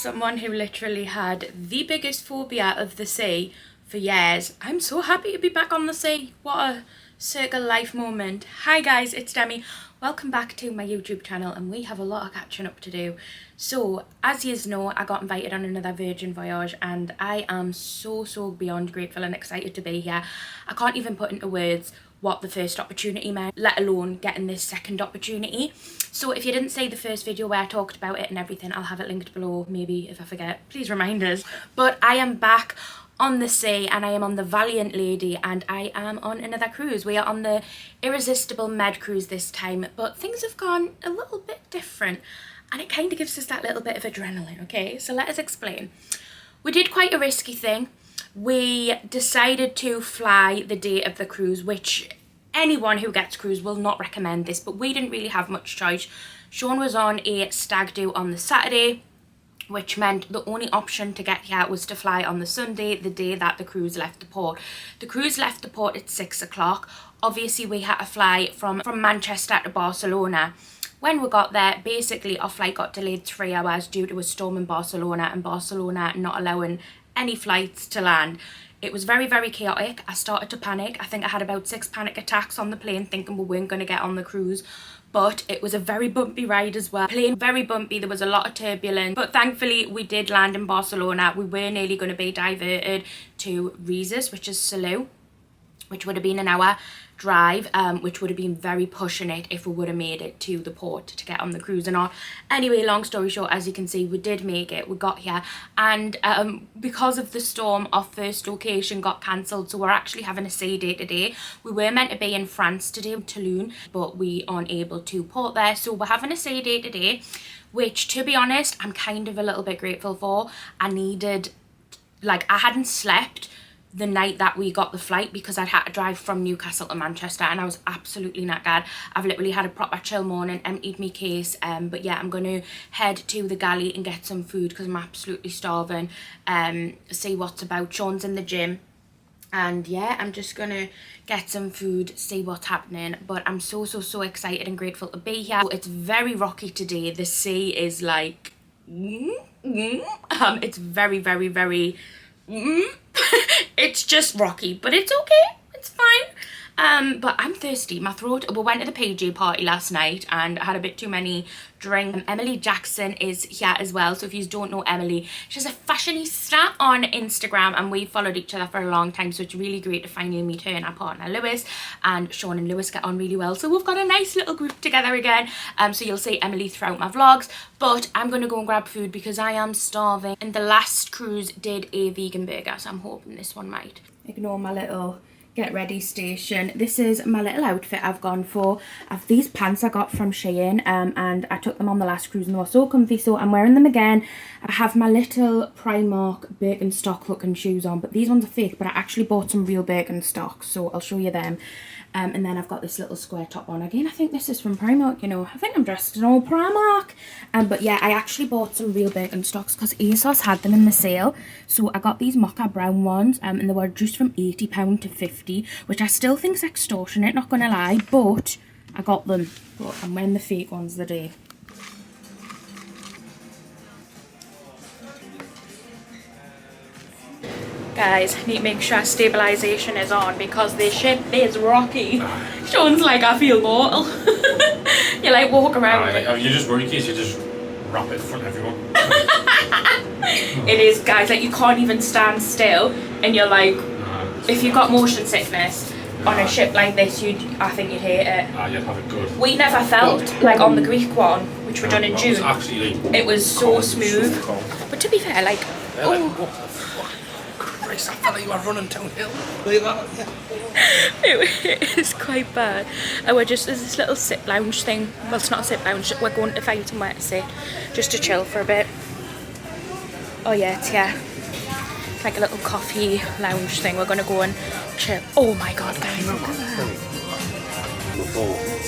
someone who literally had the biggest phobia of the sea for years, I'm so happy to be back on the sea. What a circle life moment. Hi guys, it's Demi. Welcome back to my YouTube channel, and we have a lot of catching up to do. So, as you know, I got invited on another Virgin voyage, and I am so beyond grateful and excited to be here. I can't even put into words what the first opportunity meant, let alone getting this second opportunity. So if you didn't see the first video where I talked about it and everything, I'll have it linked below. Maybe if I forget, please remind us. But I am back on the sea, and I am on the Valiant Lady, and I am on another cruise. We are on the Irresistible Med cruise this time, but things have gone a little bit different, and it kind of gives us that little bit of adrenaline. Okay, so let us explain. We did quite a risky thing. We decided to fly the day of the cruise, which anyone who gets cruise will not recommend this, but we didn't really have much choice. Sean was on a stag do on the Saturday, which meant the only option to get here was to fly on the Sunday, the day that the cruise left the port. The cruise left the port at 6 o'clock. Obviously, we had to fly from Manchester to Barcelona. When we got there, basically our flight got delayed 3 hours due to a storm in Barcelona, and Barcelona not allowing any flights to land. It was very chaotic. I started to panic. I think I had about 6 panic attacks on the plane, thinking we weren't going to get on the cruise. But it was a very bumpy ride as well. Plane very bumpy, there was a lot of turbulence, but thankfully we did land in Barcelona. We were nearly going to be diverted to Reeses, which is Salou, which would have been an hour drive, which would have been very pushing it if we would have made it to the port to get on the cruise and all. Anyway, long story short, as you can see, we did make it. We got here, and because of the storm, our first location got cancelled, so we're actually having a sea day today. We were meant to be in France today, Toulon, but we aren't able to port there, so we're having a sea day today, which, to be honest, I'm kind of a little bit grateful for. I needed, like, I hadn't slept the night that we got the flight because I'd had to drive from Newcastle to Manchester, and I was absolutely knackered. I've literally had a proper chill morning, emptied my case, but yeah, I'm going to head to the galley and get some food because I'm absolutely starving, see what's about. Sean's in the gym, and yeah, I'm just going to get some food, see what's happening. But I'm so excited and grateful to be here. It's very rocky today. The sea is like, it's very it's just rocky, but it's okay, it's fine. But I'm thirsty. My throat, we went to the PJ party last night and I had a bit too many drinks. Emily Jackson is here as well, so if you don't know Emily, she's a fashionista on Instagram, and we followed each other for a long time, so it's really great to finally meet her and our partner Lewis. And Sean and Lewis get on really well, so we've got a nice little group together again. So you'll see Emily throughout my vlogs, but I'm gonna go and grab food because I am starving. And the last cruise did a vegan burger, so I'm hoping this one might. Ignore my little get ready station. This is my little outfit I've gone for. I've these pants I got from Shein, and I took them on the last cruise and they were so comfy, so I'm wearing them again. I have my little Primark Birkenstock looking shoes on, but these ones are fake, but I actually bought some real Birkenstocks, so I'll show you them. And then I've got this little square top on. Again, I think this is from Primark, you know. I think I'm dressed in all Primark. But yeah, I actually bought some real Birkenstocks because ASOS had them in the sale. So I got these mocha brown ones, and they were reduced from £80 to £50, which I still think is extortionate, not gonna lie. But I got them. But I'm wearing the fake ones today. Guys, I need to make sure stabilisation is on because this ship is rocky. Sean's like, I feel mortal. You like walk around. You just worry case, you just wrap it in front of everyone. It is, guys, like you can't even stand still, and you're like, if you've got motion sickness on a ship like this, I think you'd hate it. You'd have it good. We never felt like on the Greek one, which were done in June. It was so smooth. But to be fair, like, Christ, I felt like you were running downhill. Like that, yeah. It is quite bad. And there's this little sit lounge thing. Well, it's not a sit lounge. We're going to find somewhere to sit, just to chill for a bit. Oh yeah, it's here. It's like a little coffee lounge thing. We're going to go and chill. Oh my god, guys, look at that.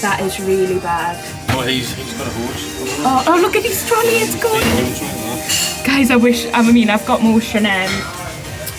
That is really bad. Oh, he's got a horse. Oh, look at his trolley, it's going. Guys, I've got motion,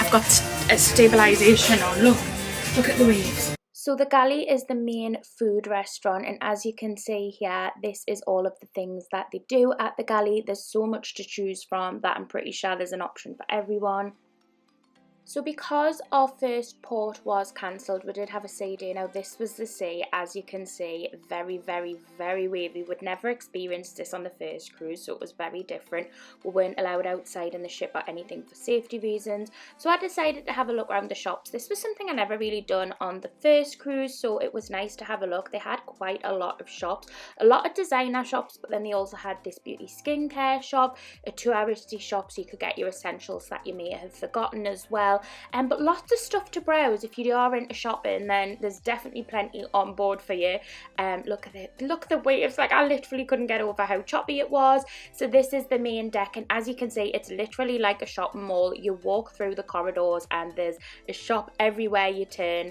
I've got a stabilisation on. Look at the waves. So the galley is the main food restaurant, and as you can see here, this is all of the things that they do at the galley. There's so much to choose from that I'm pretty sure there's an option for everyone. So because our first port was cancelled, we did have a sea day. Now this was the sea, as you can see, very, very, very wavy. We'd never experienced this on the first cruise, so it was very different. We weren't allowed outside in the ship or anything for safety reasons. So I decided to have a look around the shops. This was something I never really done on the first cruise, so it was nice to have a look. They had quite a lot of shops, a lot of designer shops, but then they also had this beauty skincare shop, a touristy shop so you could get your essentials that you may have forgotten as well. But lots of stuff to browse. If you are into shopping, then there's definitely plenty on board for you. Look at it. Look at the waves. Like, I literally couldn't get over how choppy it was. So this is the main deck, and as you can see, it's literally like a shopping mall. You walk through the corridors and there's a shop everywhere you turn,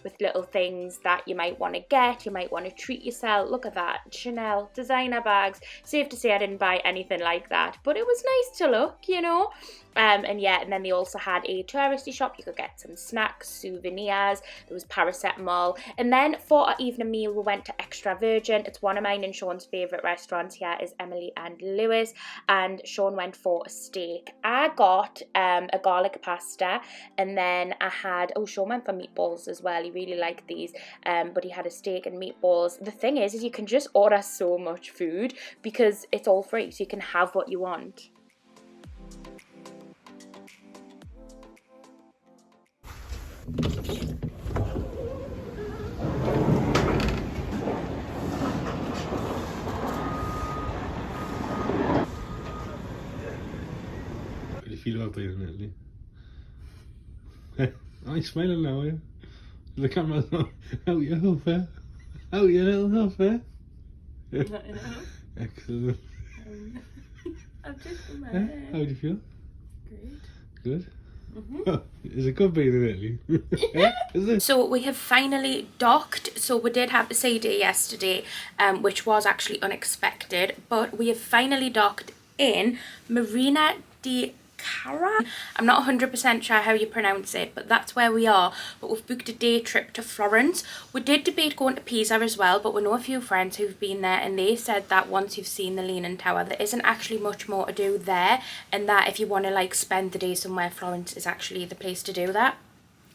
with little things that you might want to get. You might want to treat yourself. Look at that. Chanel designer bags. Safe to say I didn't buy anything like that, but it was nice to look, you know. And yeah, and then they also had a touristy shop. You could get some snacks, souvenirs. There was paracetamol. And then for our evening meal, we went to Extra Virgin. It's one of mine and Sean's favourite restaurants. Here is Emily and Lewis, and Sean went for a steak. I got a garlic pasta, and then I had, Sean went for meatballs as well. He really liked these, but he had a steak and meatballs. The thing is you can just order so much food because it's all free, so you can have what you want. How do you feel about being in Italy? Are you smiling now, are you? The camera's on. Out your hoof, eh? Out your little hoof, eh? Excellent. I've just done my hair. How do you feel? Great. Good? Oh, is it good being in Italy? Is it? So we have finally docked. So we did have a sea day yesterday, which was actually unexpected, but we have finally docked in Marina di Cara. I'm not 100% sure how you pronounce it, but that's where we are. But we've booked a day trip to Florence. We did debate going to Pisa as well, but we know a few friends who've been there, and they said that once you've seen the Leaning Tower, there isn't actually much more to do there, and that if you want to like spend the day somewhere, Florence is actually the place to do that.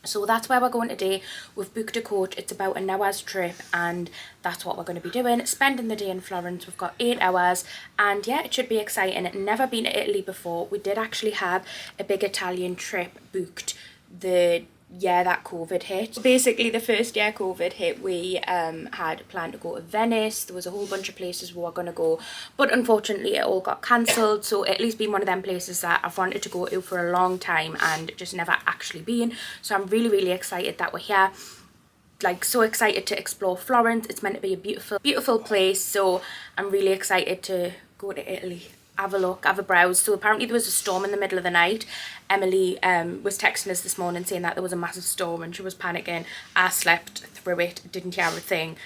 So that's where we're going today. We've booked a coach. It's about an hour's trip, and that's what we're going to be doing, spending the day in Florence. We've got 8 hours, and yeah, it should be exciting. Never been to Italy before. We did actually have a big Italian trip booked the year that COVID hit. Basically, the first year COVID hit, we had planned to go to Venice. There was a whole bunch of places we were going to go, but unfortunately it all got cancelled. So Italy's been one of them places that I've wanted to go to for a long time and just never actually been. So I'm really, really excited that we're here. Like, so excited to explore Florence. It's meant to be a beautiful, beautiful place. So I'm really excited to go to Italy. Have a look, have a browse. So apparently there was a storm in the middle of the night. Emily was texting us this morning saying that there was a massive storm and she was panicking. I slept through it, didn't hear a thing,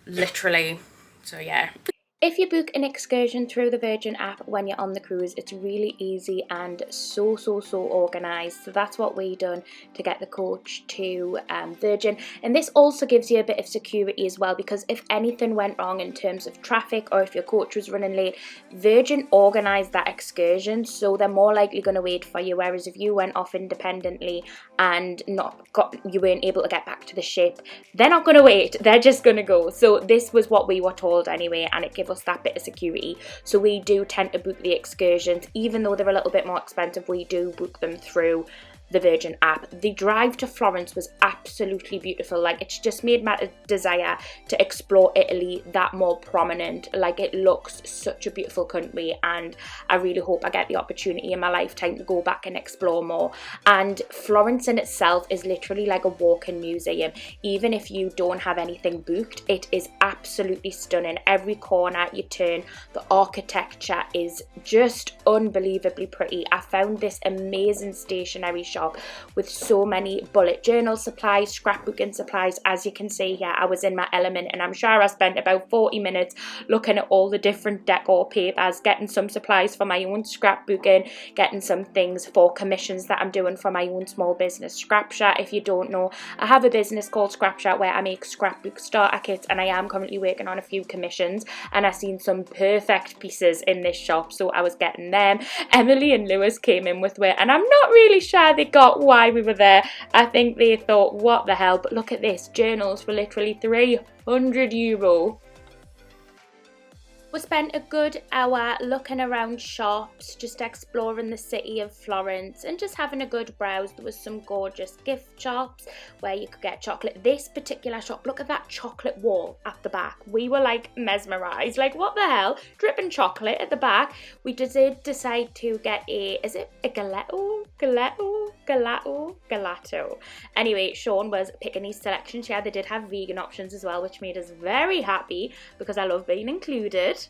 literally. So yeah. If you book an excursion through the Virgin app when you're on the cruise, it's really easy and so organised. So that's what we done to get the coach to Virgin. And this also gives you a bit of security as well, because if anything went wrong in terms of traffic or if your coach was running late, Virgin organised that excursion, so they're more likely going to wait for you. Whereas if you went off independently and you weren't able to get back to the ship, they're not going to wait. They're just going to go. So this was what we were told anyway, and it gave us that bit of security. So we do tend to book the excursions, even though they're a little bit more expensive. We do book them through the Virgin app. The drive to Florence was absolutely beautiful. Like, it's just made my desire to explore Italy that more prominent. Like, it looks such a beautiful country, and I really hope I get the opportunity in my lifetime to go back and explore more. And Florence in itself is literally like a walk-in museum. Even if you don't have anything booked, it is absolutely stunning. Every corner you turn, the architecture is just unbelievably pretty. I found this amazing stationery shop shop with so many bullet journal supplies, scrapbooking supplies. As you can see here, I was in my element, and I'm sure I spent about 40 minutes looking at all the different decor papers, getting some supplies for my own scrapbooking, getting some things for commissions that I'm doing for my own small business, Scrapshot. If you don't know, I have a business called Scrapshot where I make scrapbook starter kits, and I am currently working on a few commissions, and I've seen some perfect pieces in this shop, so I was getting them. Emily and Lewis came in with it, and I'm not really sure they got why we were there. I think they thought, what the hell, but look at this, journals for literally €300. We spent a good hour looking around shops, just exploring the city of Florence and just having a good browse. There was some gorgeous gift shops where you could get chocolate. This particular shop, look at that chocolate wall at the back. We were like mesmerised, like what the hell? Dripping chocolate at the back. We did decide to get is it a gelato? Anyway, Sean was picking these selections. Yeah, they did have vegan options as well, which made us very happy because I love being included.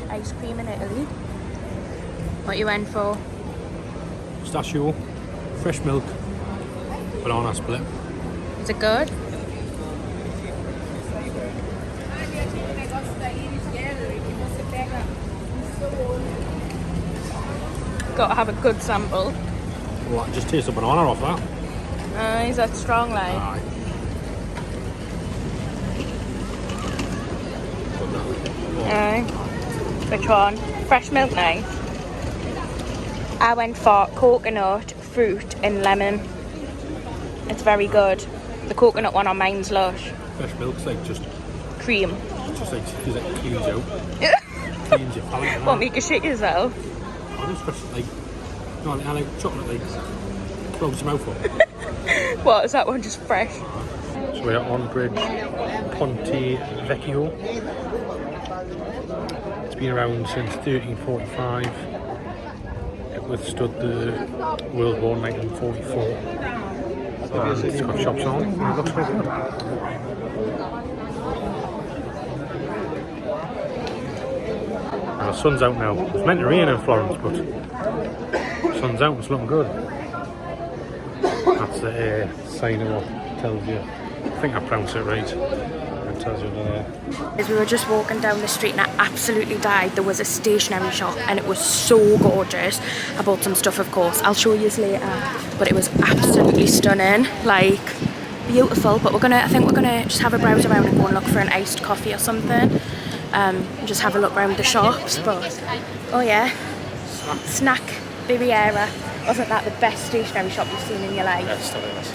Ice cream in Italy. What you went for? Pistachio, fresh milk, banana split. Is it good? Gotta have a good sample. Well, I just taste the banana off that. Is that strong like? Aye. Which one? Fresh milk nice. I went for coconut, fruit and lemon. It's very good. The coconut one on mine's lush. Fresh milk's like just Cream. just like cleans out. Cleans your palate. Won't make you shit yourself. I just fresh like I like chocolate like clogs your mouth up. What, is that one just fresh? So we're on Bridge Ponte Vecchio. It's been around since 1345. It withstood the World War 1944. And it's got shops on and it looks very good. Now the sun's out now. It's meant to rain in Florence, but the sun's out, it's looking good. That's the sign of what tells you. I think I pronounced it right. It tells you there. As we were just walking down the street and I absolutely died. There was a stationery shop and it was so gorgeous. I bought some stuff, of course. I'll show you later. But it was absolutely stunning. Like, beautiful. But I think we're gonna just have a browse around and go and look for an iced coffee or something. Just have a look around the shops. But oh yeah, Snack Riviera. Wasn't that the best stationery shop you've seen in your life? That's the best.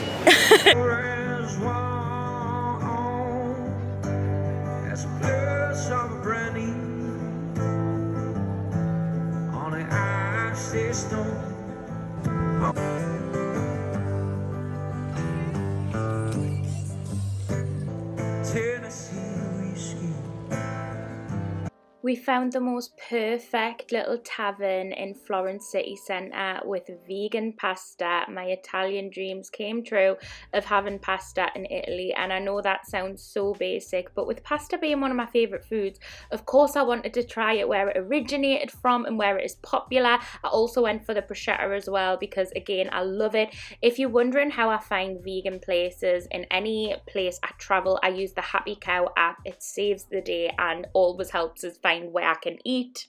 We found the most perfect little tavern in Florence city centre with vegan pasta. My Italian dreams came true of having pasta in Italy, and I know that sounds so basic, but with pasta being one of my favourite foods, of course I wanted to try it where it originated from and where it is popular. I also went for the bruschetta as well because again I love it. If you're wondering how I find vegan places in any place I travel, I use the Happy Cow app. It saves the day and always helps us find where I can eat.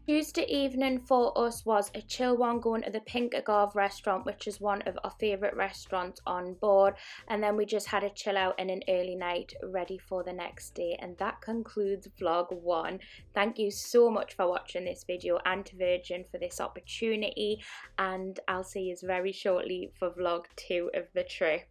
Tuesday evening for us was a chill one, going to the Pink Agave restaurant, which is one of our favourite restaurants on board, and then we just had a chill out and an early night ready for the next day. And that concludes vlog 1. Thank you so much for watching this video and to Virgin for this opportunity, and I'll see you very shortly for vlog 2 of the trip.